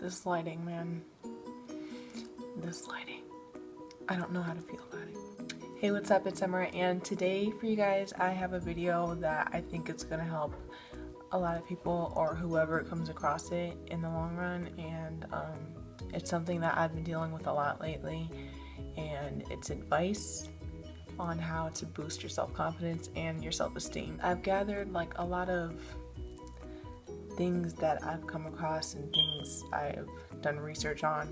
This lighting, man. This lighting. I don't know how to feel about it. Hey, what's up? It's Summer, and today for you guys, I have a video that I think it's gonna help a lot of people or whoever comes across it in the long run, and it's something that I've been dealing with a lot lately, and it's advice on how to boost your self-confidence and your self-esteem. I've gathered like a lot of things that I've come across and things I've done research on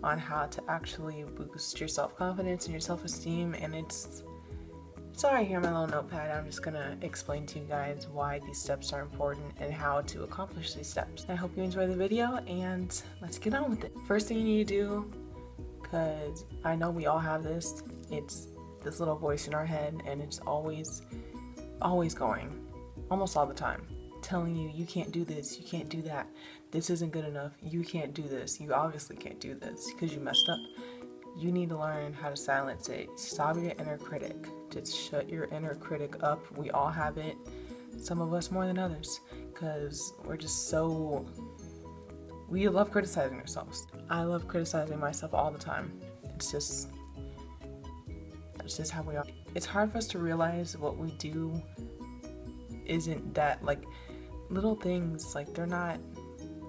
how to actually boost your self-confidence and your self-esteem, and it's all right here on my little notepad. I'm just gonna explain to you guys why these steps are important and how to accomplish these steps. I hope you enjoy the video, and let's get on with it. First thing you need to do, because I know we all have this, it's this little voice in our head, and it's always going, almost all the time, telling you, you can't do this, you can't do that, this isn't good enough, you can't do this, you obviously can't do this because you messed up. You need to learn how to silence it. Stop your inner critic. Just shut your inner critic up. We all have it, some of us more than others, because we're just so, we love criticizing ourselves. I love criticizing myself all the time. It's just how we are. It's hard for us to realize what we do isn't that, like, little things, like, they're not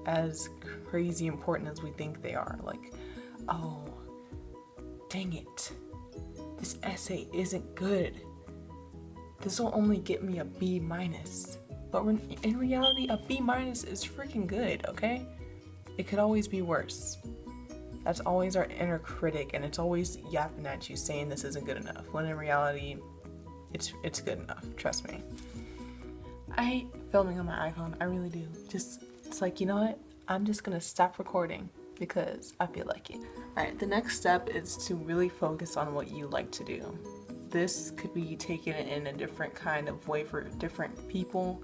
as crazy important as we think they are. Like, oh, dang it, this essay isn't good. This will only get me a B minus. But in reality, a B minus is freaking good, okay? It could always be worse. That's always our inner critic, and it's always yapping at you saying this isn't good enough, when in reality, it's good enough, trust me. I hate filming on my iPhone, I really do. It's like, you know what? I'm just gonna stop recording because I feel like it. Alright, the next step is to really focus on what you like to do. This could be taken in a different kind of way for different people,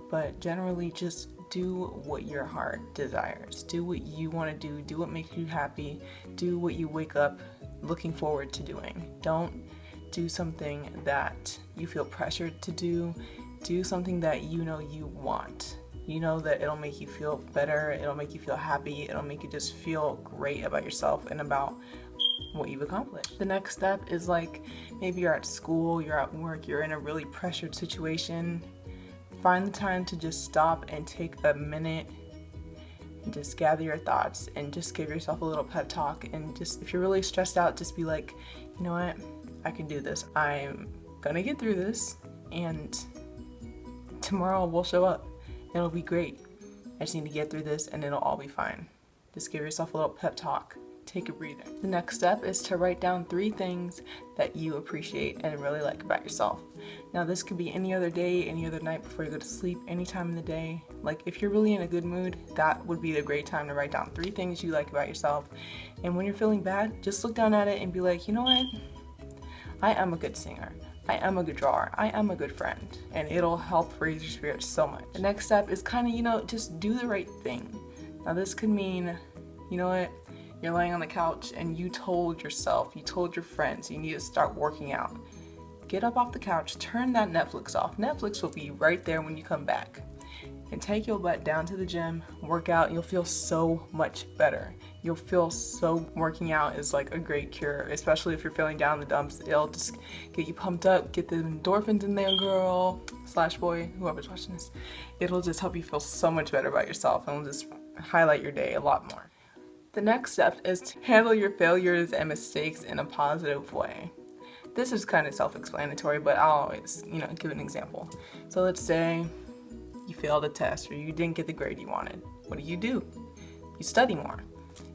but generally just do what your heart desires. Do what you want to do what makes you happy, do what you wake up looking forward to doing. Don't do something that you feel pressured to do. Do something that you know you want. You know that it'll make you feel better, it'll make you feel happy, it'll make you just feel great about yourself and about what you've accomplished. The next step is, like, maybe you're at school, you're at work, you're in a really pressured situation. Find the time to just stop and take a minute and just gather your thoughts and just give yourself a little pep talk, and just, if you're really stressed out, just be like, you know what, I can do this. I'm gonna get through this, and tomorrow we'll show up. It'll be great. I just need to get through this and it'll all be fine. Just give yourself a little pep talk. Take a breather. The next step is to write down 3 things that you appreciate and really like about yourself. Now, this could be any other day, any other night before you go to sleep, any time in the day. Like, if you're really in a good mood, that would be a great time to write down 3 things you like about yourself. And when you're feeling bad, just look down at it and be like, you know what? I am a good singer. I am a good drawer, I am a good friend, and it'll help raise your spirits so much. The next step is kind of, you know, just do the right thing. Now, this could mean, you know what, you're laying on the couch and you told yourself, you told your friends you need to start working out. Get up off the couch, turn that Netflix off. Netflix will be right there when you come back. And take your butt down to the gym, work out, and you'll feel so much better. You'll feel so, working out is like a great cure, especially if you're feeling down in the dumps. It'll just get you pumped up, get the endorphins in there, girl, / boy, whoever's watching this. It'll just help you feel so much better about yourself, and it'll just highlight your day a lot more. The next step is to handle your failures and mistakes in a positive way. This is kind of self-explanatory, but I'll always, you know, give an example. So let's say you failed a test or you didn't get the grade you wanted. What do? You study more.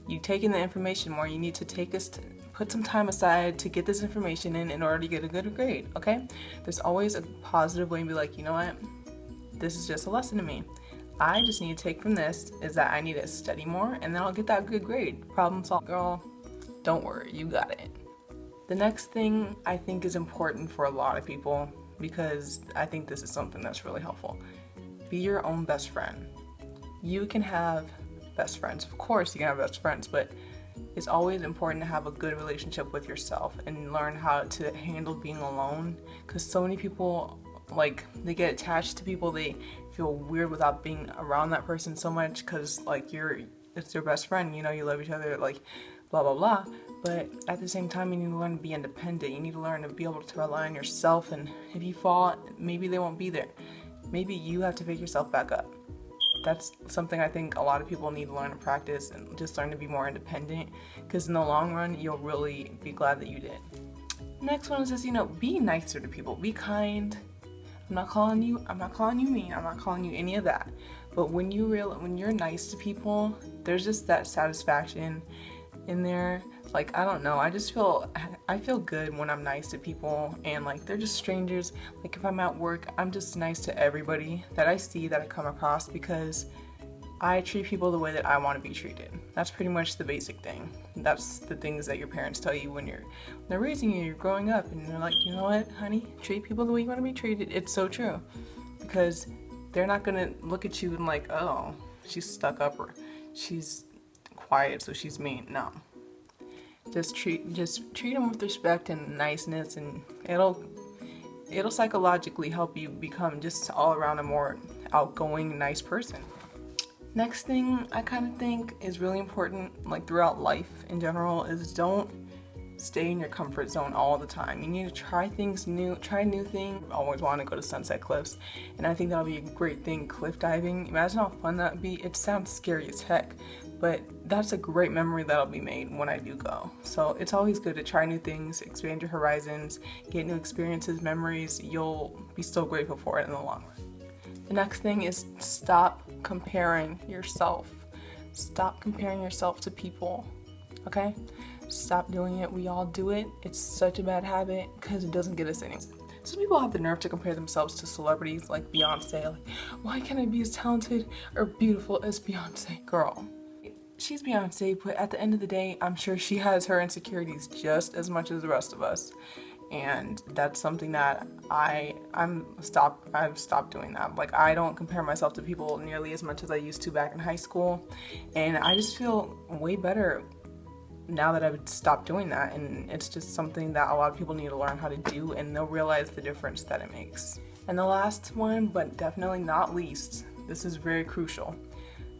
You take in the information more. You need to put some time aside to get this information in order to get a good grade, okay? There's always a positive way to be like, you know what? This is just a lesson to me. I just need to take from this is that I need to study more, and then I'll get that good grade. Problem solved, girl. Don't worry, you got it. The next thing I think is important for a lot of people, because I think this is something that's really helpful. Be your own best friend. You can have best friends. Of course you can have best friends, but it's always important to have a good relationship with yourself and learn how to handle being alone, because so many people, like, they get attached to people, they feel weird without being around that person so much, because, like, you're it's your best friend, you know, you love each other, like blah blah blah. But at the same time, you need to learn to be independent. You need to learn to be able to rely on yourself, and if you fall, maybe they won't be there. Maybe you have to pick yourself back up. That's something I think a lot of people need to learn to practice, and just learn to be more independent, because in the long run, you'll really be glad that you did. Next one is just, you know, be nicer to people. Be kind. I'm not calling you mean. I'm not calling you any of that. But when you're nice to people, there's just that satisfaction in there. Like, I don't know, I feel good when I'm nice to people, and like, they're just strangers. Like, if I'm at work, I'm just nice to everybody that I see, that I come across, because I treat people the way that I want to be treated. That's pretty much the basic thing. That's the things that your parents tell you when they're raising you, you're growing up, and they're like, you know what, honey, treat people the way you want to be treated. It's so true, because they're not gonna look at you and like, oh, she's stuck up, or she's quiet, so she's mean. No. Just treat them with respect and niceness, and it'll psychologically help you become just all around a more outgoing, nice person. Next thing I kind of think is really important, like throughout life in general, is don't stay in your comfort zone all the time. You need to try things new, try new things. I always want to go to Sunset Cliffs, and I think that'll be a great thing. Cliff diving, imagine how fun that'd be. It sounds scary as heck, but that's a great memory that'll be made when I do go. So it's always good to try new things, expand your horizons, get new experiences, memories. You'll be so grateful for it in the long run. The next thing is stop comparing yourself. Stop comparing yourself to people, okay? Stop doing it. We all do it. It's such a bad habit because it doesn't get us anywhere. Some people have the nerve to compare themselves to celebrities like Beyonce. Like, why can't I be as talented or beautiful as Beyonce? Girl, she's Beyonce, but at the end of the day, I'm sure she has her insecurities just as much as the rest of us. And that's something that I've stopped doing that. Like, I don't compare myself to people nearly as much as I used to back in high school. And I just feel way better now that I've stopped doing that, and it's just something that a lot of people need to learn how to do, and they'll realize the difference that it makes. And the last one, but definitely not least, this is very crucial.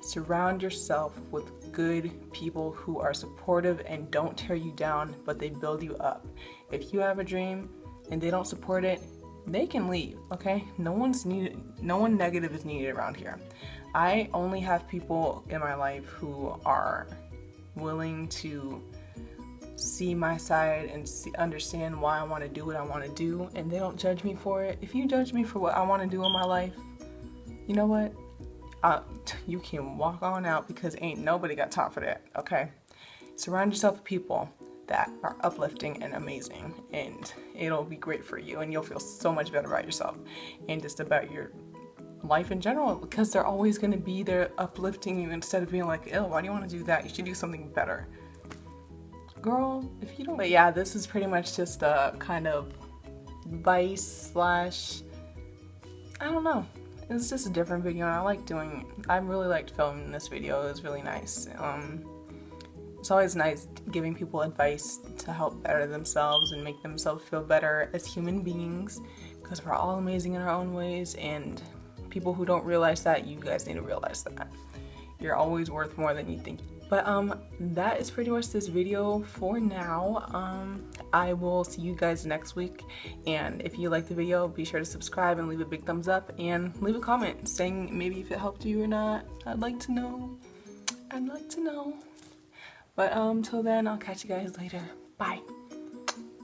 Surround yourself with good people who are supportive and don't tear you down, but they build you up. If you have a dream and they don't support it, they can leave, okay? No one negative is needed around here. I only have people in my life who are willing to see my side and understand why I want to do what I want to do, and they don't judge me for it. If you judge me for what I want to do in my life, you know what? You can walk on out, because ain't nobody got time for that, okay? Surround yourself with people that are uplifting and amazing, and it'll be great for you, and you'll feel so much better about yourself and just about your life in general, because they're always going to be there uplifting you instead of being like, ew, why do you want to do that? You should do something better. Girl, if you don't... But yeah, this is pretty much just a kind of advice / I don't know. It's just a different video, and I really liked filming this video. It was really nice. It's always nice giving people advice to help better themselves and make themselves feel better as human beings, because we're all amazing in our own ways, and people who don't realize that, you guys need to realize that. You're always worth more than you think. But that is pretty much this video for now. I will see you guys next week, and if you like the video, be sure to subscribe and leave a big thumbs up, and leave a comment saying maybe if it helped you or not. I'd like to know. But till then, I'll catch you guys later. Bye.